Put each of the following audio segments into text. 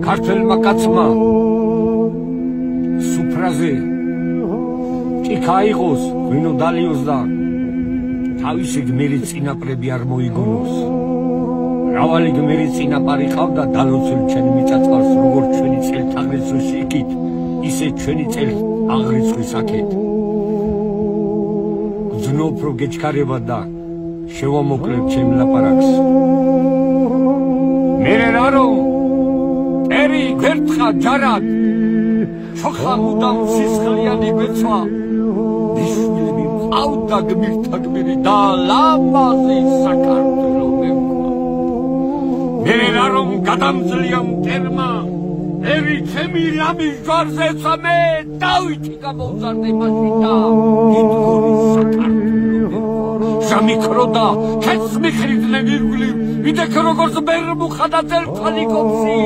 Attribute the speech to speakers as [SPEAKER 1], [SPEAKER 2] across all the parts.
[SPEAKER 1] ქართველმა კაცმა სუფრაზე ჭიქა აიღოს, ღვინო დალიოს და თავისი გმირი წინაპრები არ მოიგონოს. მრავალი გმირი წინაპარი ყავდა დალოცულ ჩვენი მიწა-წყალს, როგორც ჩვენი წელთაღრიცხვის იქით, ისე ჩვენი წელთაღრიცხვის აქეთ. გძნობ რომ გეჩქარება და შევამოკლებ ჩემ ლაპარაკს. მერე რა რომ ერი გვერთხა ჯარად ჩოხა მუდამ სისხლიანი გვეცვა ბიშვილები ყავდა გმირთა გმირი და ლამაზი საქართველო მევქვა. მერე რა რომ გადამძლია მტერმა ერი ჩემი რამის ჯვარზე წამე დავითი გამოვზარდე მაშინ და დიდგორი საქართველო მევქვა. ჟამიქროდა ქეთს მიხრიდნენ ირგვლივ ვიდექ როგორც ბერმუხა და ძელფალი კოფსი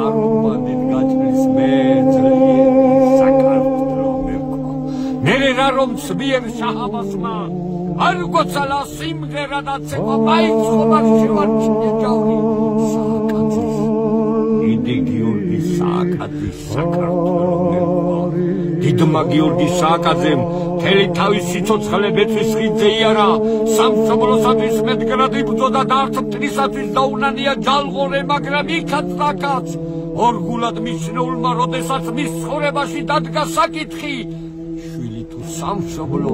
[SPEAKER 1] არ უმანდით გაჭრის მეძლიერი საქართველო მევქვა. მერე რა რომ ცბიერ შაჰ-აბასმა არ გვაცალა სიმღერა და ცეკვა მაინც ხომარ შევარჩინე ჯავრი სააკაძის დიდი გიორგი სააკაძის საქართველო მევქვა. დიდმა გიორგი სააკაძემ მთელი თავის სიცოცხლე ბეწვის ხიდზე იარა, სამშობლოსათვის მედგრად იბრძოდა და არც მტრისათვის დაუნანია ჯალღორე, მაგრამ იქაც დაკაც ორგულად მიჩნეულმა, როდესაც მის ცხოვრებაში დადგა საკითხი შვილი თუ სამშობლო,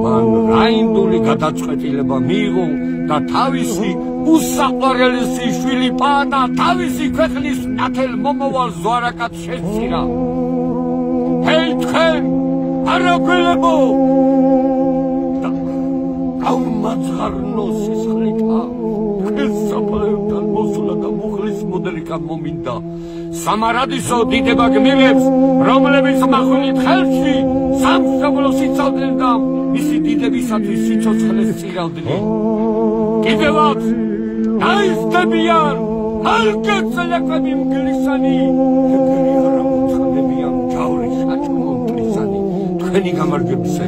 [SPEAKER 1] მან რაინდული გადაწყვეტილება მიიღო და თავისი უსაყვარელესი შვილი პანა თავისი ქვეყნის ნათელ მომავალ ზვარაკად შესწირა. ჰეი თქვენ არაგველებო და გაუმაძღარნო სისხლითა თქვენ საფლავთან მოსულა და მუხლის მოდრიკა მომინდა სამარადისო დიდება გმირებს, რომლებიც მახვილით ხელში სამშობლოს იცავდნენ და მისი დიდებისათვის სიცოცხლეს წირავდნენ. კიდევაც დაისდებიან ალგეწლეკვები მგლისანი გმირი არა მოთხდებიან ჯავრის საჭმო მტრისანი. თქვენი გამარჯვებისა